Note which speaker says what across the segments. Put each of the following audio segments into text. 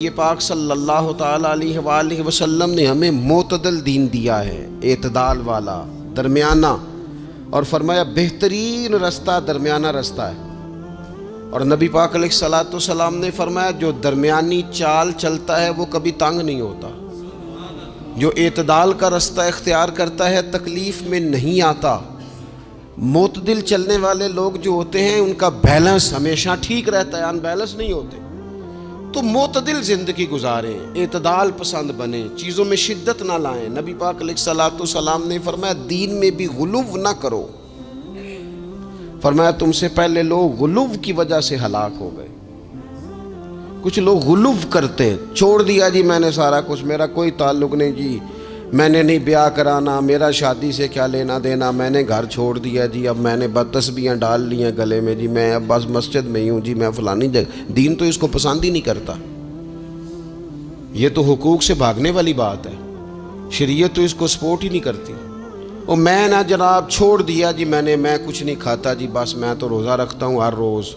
Speaker 1: یہ پاک صلی اللہ تعالیٰ علیہ وآلہ وسلم نے ہمیں معتدل دین دیا ہے، اعتدال والا، درمیانہ، اور فرمایا بہترین رستہ درمیانہ رستہ ہے۔ اور نبی پاک علیہ الصلوۃ والسلام نے فرمایا جو درمیانی چال چلتا ہے وہ کبھی تنگ نہیں ہوتا، جو اعتدال کا رستہ اختیار کرتا ہے تکلیف میں نہیں آتا۔ معتدل چلنے والے لوگ جو ہوتے ہیں ان کا بیلنس ہمیشہ ٹھیک رہتا ہے، ان بیلنس نہیں ہوتے۔ تو معتدل زندگی گزاریں، اعتدال پسند بنیں، چیزوں میں شدت نہ لائیں۔ نبی پاک علیہ الصلوۃ والسلام نے فرمایا دین میں بھی غلو نہ کرو۔ فرمایا تم سے پہلے لوگ غلو کی وجہ سے ہلاک ہو گئے۔ کچھ لوگ غلو کرتے، چھوڑ دیا جی میں نے سارا کچھ، میرا کوئی تعلق نہیں جی، میں نے نہیں بیاہ کرانا، میرا شادی سے کیا لینا دینا، میں نے گھر چھوڑ دیا جی، اب میں نے بس تسبیحاں ڈال لی ہیں گلے میں جی، میں اب بس مسجد میں ہی ہوں جی، میں فلانی جگہ۔ دین تو اس کو پسند ہی نہیں کرتا، یہ تو حقوق سے بھاگنے والی بات ہے، شریعت تو اس کو سپورٹ ہی نہیں کرتی۔ اور میں نہ جناب چھوڑ دیا جی میں کچھ نہیں کھاتا جی، بس میں تو روزہ رکھتا ہوں ہر روز،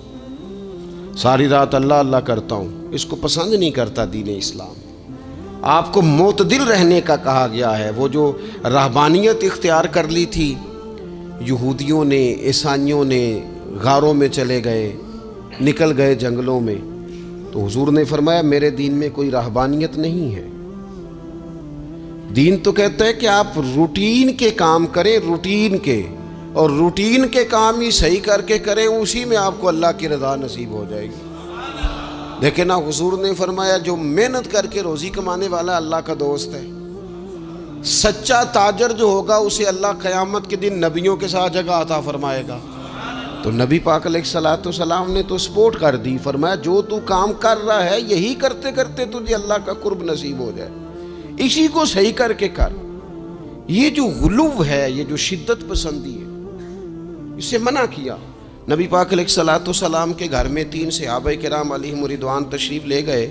Speaker 1: ساری رات اللہ اللہ کرتا ہوں، اس کو پسند نہیں کرتا دین اسلام۔ آپ کو معتدل رہنے کا کہا گیا ہے۔ وہ جو رہبانیت اختیار کر لی تھی یہودیوں نے، عیسائیوں نے، غاروں میں چلے گئے، نکل گئے جنگلوں میں، تو حضور نے فرمایا میرے دین میں کوئی رہبانیت نہیں ہے۔ دین تو کہتا ہے کہ آپ روٹین کے کام کریں، روٹین کے، اور روٹین کے کام ہی صحیح کر کے کریں، اسی میں آپ کو اللہ کی رضا نصیب ہو جائے گی۔ لیکن حضور نے فرمایا جو محنت کر کے روزی کمانے والا اللہ کا دوست ہے، سچا تاجر جو ہوگا اسے اللہ قیامت کے دن نبیوں کے ساتھ جگہ عطا فرمائے گا۔ تو نبی پاک علیہ الصلوۃ والسلام نے تو سپورٹ کر دی، فرمایا جو تو کام کر رہا ہے یہی کرتے کرتے تجھے اللہ کا قرب نصیب ہو جائے، اسی کو صحیح کر کے کر۔ یہ جو غلو ہے، یہ جو شدت پسندی ہے، اسے منع کیا۔ نبی پاک علیہ الصلوۃ والسلام کے گھر میں 3 صحابہ کرام علیہم رضوان تشریف لے گئے۔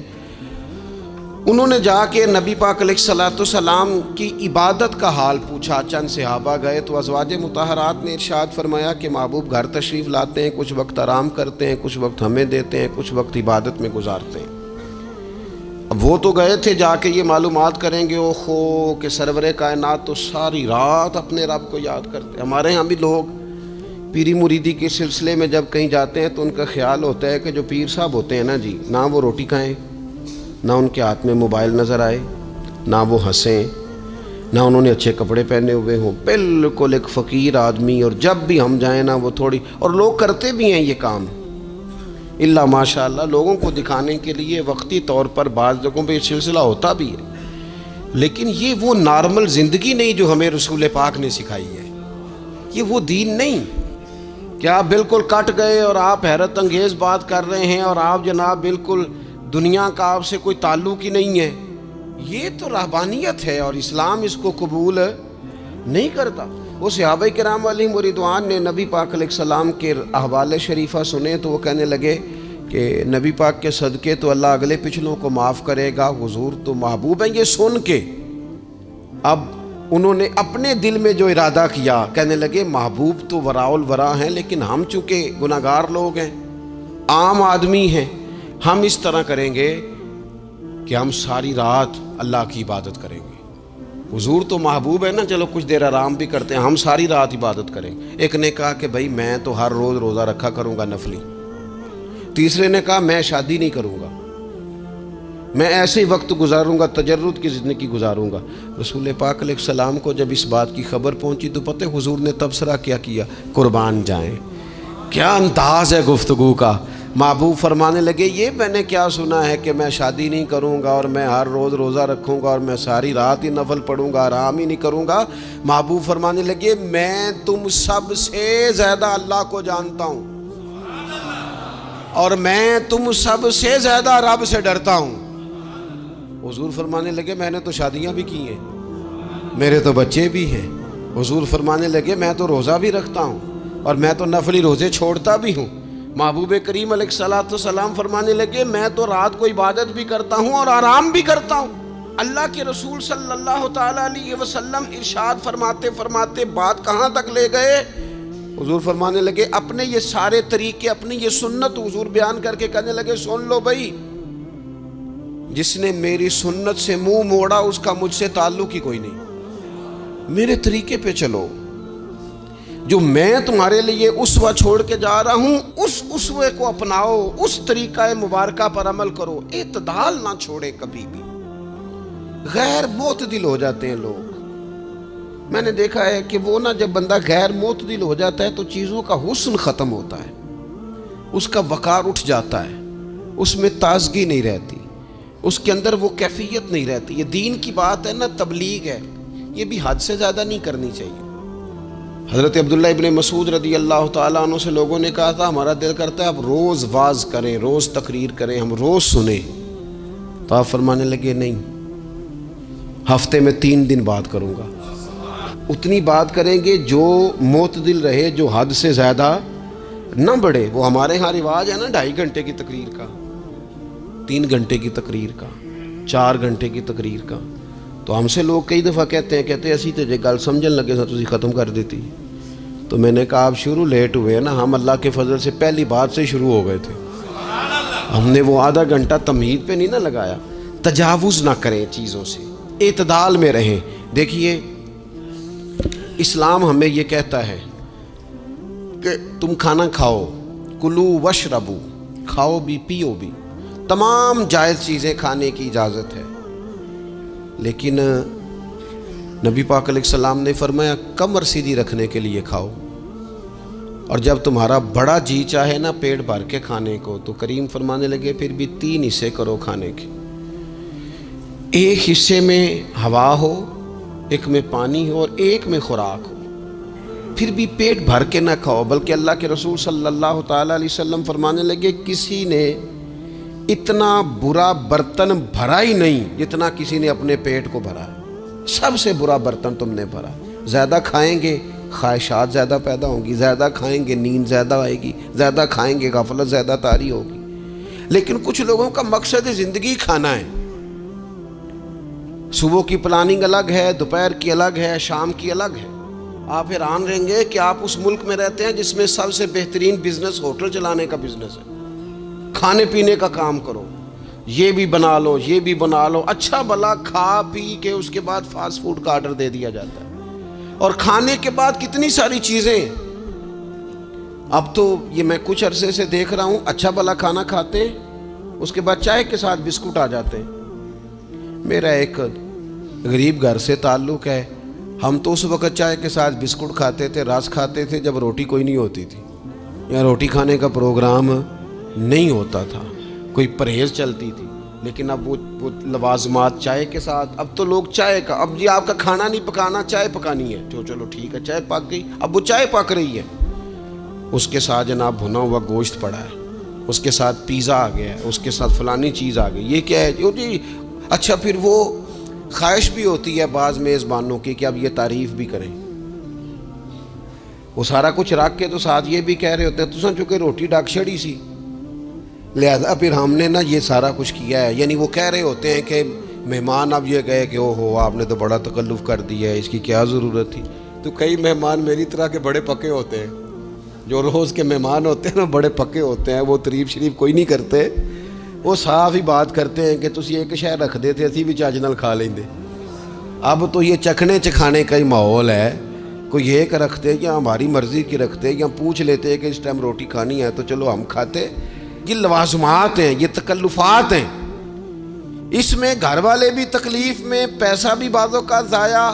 Speaker 1: انہوں نے جا کے نبی پاک علیہ الصلوۃ والسلام کی عبادت کا حال پوچھا۔ چند صحابہ گئے تو ازواج مطہرات نے ارشاد فرمایا کہ محبوب گھر تشریف لاتے ہیں، کچھ وقت آرام کرتے ہیں، کچھ وقت ہمیں دیتے ہیں، کچھ وقت عبادت میں گزارتے ہیں۔ اب وہ تو گئے تھے جا کے یہ معلومات کریں گے اوہو کہ سرور کائنات تو ساری رات اپنے رب کو یاد کرتے ہیں۔ ہمارے ہاں بھی لوگ پیری مریدی کے سلسلے میں جب کہیں جاتے ہیں تو ان کا خیال ہوتا ہے کہ جو پیر صاحب ہوتے ہیں نا جی، نہ وہ روٹی کھائیں، نہ ان کے ہاتھ میں موبائل نظر آئے، نہ وہ ہنسیں، نہ انہوں نے اچھے کپڑے پہنے ہوئے ہوں، بالکل ایک فقیر آدمی۔ اور جب بھی ہم جائیں نا وہ تھوڑی، اور لوگ کرتے بھی ہیں یہ کام اللہ ماشاء اللہ، لوگوں کو دکھانے کے لیے وقتی طور پر بعض جگہوں پہ یہ سلسلہ ہوتا بھی ہے، لیکن یہ وہ نارمل زندگی نہیں جو ہمیں رسول پاک نے سکھائی ہے، یہ وہ دین نہیں کہ آپ بالکل کٹ گئے اور آپ حیرت انگیز بات کر رہے ہیں اور آپ جناب بالکل دنیا کا آپ سے کوئی تعلق ہی نہیں ہے۔ یہ تو رہبانیت ہے اور اسلام اس کو قبول نہیں کرتا۔ وہ صحابہ کرام علیہم رضوان نے نبی پاک علیہ السلام کے احوال شریفہ سنے تو وہ کہنے لگے کہ نبی پاک کے صدقے تو اللہ اگلے پچھلوں کو معاف کرے گا، حضور تو محبوب ہیں۔ یہ سن کے اب انہوں نے اپنے دل میں جو ارادہ کیا، کہنے لگے محبوب تو وراء الورا ہیں، لیکن ہم چونکہ گناہگار لوگ ہیں، عام آدمی ہیں، ہم اس طرح کریں گے کہ ہم ساری رات اللہ کی عبادت کریں گے۔ حضور تو محبوب ہے نا، چلو کچھ دیر آرام بھی کرتے ہیں، ہم ساری رات عبادت کریں گے۔ ایک نے کہا کہ بھائی میں تو ہر روز روزہ رکھا کروں گا نفلی۔ تیسرے نے کہا میں شادی نہیں کروں گا، میں ایسے ہی وقت گزاروں گا، تجرد کی زندگی گزاروں گا۔ رسول پاک علیہ السلام کو جب اس بات کی خبر پہنچی تو پتہ حضور نے تبصرہ کیا کیا، قربان جائیں، کیا انداز ہے گفتگو کا۔ محبوب فرمانے لگے یہ میں نے کیا سنا ہے کہ میں شادی نہیں کروں گا اور میں ہر روز روزہ رکھوں گا اور میں ساری رات ہی نفل پڑھوں گا، آرام ہی نہیں کروں گا۔ محبوب فرمانے لگے میں تم سب سے زیادہ اللہ کو جانتا ہوں اور میں تم سب سے زیادہ رب سے ڈرتا ہوں۔ حضور فرمانے لگے میں نے تو شادیاں بھی کی ہیں، میرے تو بچے بھی ہیں۔ حضور فرمانے لگے میں تو روزہ بھی رکھتا ہوں اور میں تو نفلی روزے چھوڑتا بھی ہوں۔ محبوب کریم علیہ الصلوۃ والسلام فرمانے لگے میں تو رات کو عبادت بھی کرتا ہوں اور آرام بھی کرتا ہوں۔ اللہ کے رسول صلی اللہ تعالیٰ علیہ وسلم ارشاد فرماتے فرماتے بات کہاں تک لے گئے؟ حضور فرمانے لگے اپنے یہ سارے طریقے، اپنی یہ سنت حضور بیان کر کے کہنے لگے سن لو بھائی، جس نے میری سنت سے منہ موڑا اس کا مجھ سے تعلق ہی کوئی نہیں. میرے طریقے پہ چلو. جو میں تمہارے لیے اسوہ چھوڑ کے جا رہا ہوں اس اسوے کو اپناؤ, اس طریقہ مبارکہ پر عمل کرو. اعتدال نہ چھوڑے کبھی بھی. غیر معتدل ہو جاتے ہیں لوگ. میں نے دیکھا ہے کہ وہ نا جب بندہ غیر معتدل ہو جاتا ہے تو چیزوں کا حسن ختم ہوتا ہے, اس کا وقار اٹھ جاتا ہے, اس میں تازگی نہیں رہتی, اس کے اندر وہ کیفیت نہیں رہتی. یہ دین کی بات ہے نا, تبلیغ ہے, یہ بھی حد سے زیادہ نہیں کرنی چاہیے. حضرت عبداللہ ابن مسعود رضی اللہ تعالیٰ عنہ سے لوگوں نے کہا تھا ہمارا دل کرتا ہے آپ روز واز کریں, روز تقریر کریں, ہم روز سنیں. تو آپ فرمانے لگے نہیں, ہفتے میں 3 دن بات کروں گا. اتنی بات کریں گے جو معتدل رہے, جو حد سے زیادہ نہ بڑھے. وہ ہمارے ہاں رواج ہے نا 2.5 گھنٹے کی تقریر کا, 3 گھنٹے کی تقریر کا, 4 گھنٹے کی تقریر کا. تو ہم سے لوگ کئی دفعہ کہتے ہیں اسی تے گل سمجھن لگے سا تسی ختم کر دیتی. تو میں نے کہا آپ شروع لیٹ ہوئے ہیں نا, ہم اللہ کے فضل سے پہلی بات سے شروع ہو گئے تھے. ہم نے وہ آدھا گھنٹہ تمہید پہ نہیں نہ لگایا. تجاوز نہ کریں چیزوں سے, اعتدال میں رہیں. دیکھیے اسلام ہمیں یہ کہتا ہے کہ تم کھانا کھاؤ, کلو وشربو, کھاؤ بھی پیو بھی, تمام جائز چیزیں کھانے کی اجازت ہے. لیکن نبی پاک علیہ السلام نے فرمایا کمر سیدھی رکھنے کے لیے کھاؤ. اور جب تمہارا بڑا جی چاہے نا پیٹ بھر کے کھانے کو, تو کریم فرمانے لگے پھر بھی 3 حصے کرو کھانے کے. ایک حصے میں ہوا ہو, ایک میں پانی ہو, اور ایک میں خوراک ہو. پھر بھی پیٹ بھر کے نہ کھاؤ. بلکہ اللہ کے رسول صلی اللہ تعالیٰ علیہ وسلم فرمانے لگے کسی نے اتنا برا برتن بھرا ہی نہیں جتنا کسی نے اپنے پیٹ کو بھرا. سب سے برا برتن تم نے بھرا. زیادہ کھائیں گے خواہشات زیادہ پیدا ہوں گی, زیادہ کھائیں گے نیند زیادہ آئے گی, زیادہ کھائیں گے غفلت زیادہ طاری ہوگی. لیکن کچھ لوگوں کا مقصد زندگی کھانا ہے. صبح کی پلاننگ الگ ہے, دوپہر کی الگ ہے, شام کی الگ ہے. آپ حیران رہیں گے کہ آپ اس ملک میں رہتے ہیں جس میں سب سے بہترین بزنس ہوٹل چلانے کا بزنس ہے. کھانے پینے کا کام کرو, یہ بھی بنا لو, یہ بھی بنا لو, اچھا بھلا کھا پی کے اس کے بعد فاسٹ فوڈ کا آرڈر دے دیا جاتا ہے. اور کھانے کے بعد کتنی ساری چیزیں. اب تو یہ میں کچھ عرصے سے دیکھ رہا ہوں, اچھا بھلا کھانا کھاتے ہیں, اس کے بعد چائے کے ساتھ بسکٹ آ جاتے ہیں. میرا ایک غریب گھر سے تعلق ہے. ہم تو اس وقت چائے کے ساتھ بسکٹ کھاتے تھے, رس کھاتے تھے جب روٹی کوئی نہیں ہوتی تھی, یا روٹی کھانے کا پروگرام نہیں ہوتا تھا, کوئی پرہیز چلتی تھی. لیکن اب وہ لوازمات چائے کے ساتھ. اب تو لوگ چائے کا, اب جی آپ کا کھانا نہیں پکانا, چائے پکانی ہے, تو چلو ٹھیک ہے چائے پک گئی. اب وہ چائے پک رہی ہے, اس کے ساتھ جناب بھنا ہوا گوشت پڑا ہے, اس کے ساتھ پیزا آ گیا ہے, اس کے ساتھ فلانی چیز آ گئی. یہ کیا ہے جی؟ اچھا پھر وہ خواہش بھی ہوتی ہے بعض میزبانوں کی کہ اب یہ تعریف بھی کریں. وہ سارا کچھ رکھ کے تو ساتھ یہ بھی کہہ رہے ہوتے ہیں تو چونکہ روٹی ڈاک چھڑی سی, لہذا پھر ہم نے نا یہ سارا کچھ کیا ہے. یعنی وہ کہہ رہے ہوتے ہیں کہ مہمان اب یہ کہے کہ او ہو آپ نے تو بڑا تکلف کر دیا ہے, اس کی کیا ضرورت تھی. تو کئی مہمان میری طرح کے بڑے پکے ہوتے ہیں, جو روز کے مہمان ہوتے ہیں نا بڑے پکے ہوتے ہیں, وہ تعریف شریف کوئی نہیں کرتے, وہ صاف ہی بات کرتے ہیں کہ تسی ایک شے رکھ دے تے اسی بھی چج نال کھا لیندے. اب تو یہ چکھنے چکھانے کا ہی ماحول ہے. کوئی ایک رکھتے یا ہماری مرضی کی رکھتے, یا پوچھ لیتے کہ اس ٹائم روٹی کھانی ہے تو چلو ہم کھاتے. یہ لوازمات ہیں, یہ تکلفات ہیں. اس میں گھر والے بھی تکلیف میں, پیسہ بھی بعضوں کا ضائع.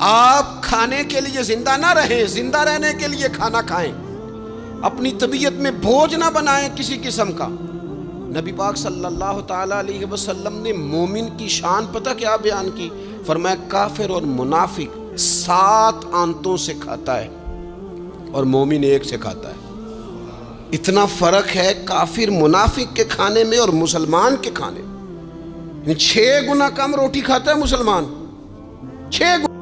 Speaker 1: آپ کھانے کے لیے زندہ نہ رہیں, زندہ رہنے کے لیے کھانا کھائیں. اپنی طبیعت میں بوجھ نہ بنائیں کسی قسم کا. نبی پاک صلی اللہ تعالیٰ علیہ وسلم نے مومن کی شان پتہ کیا بیان کی؟ فرمایا کافر اور منافق 7 آنتوں سے کھاتا ہے اور مومن 1 سے کھاتا ہے. اتنا فرق ہے کافر منافق کے کھانے میں اور مسلمان کے کھانے میں. 6 گنا کم روٹی کھاتا ہے مسلمان, 6 گنا.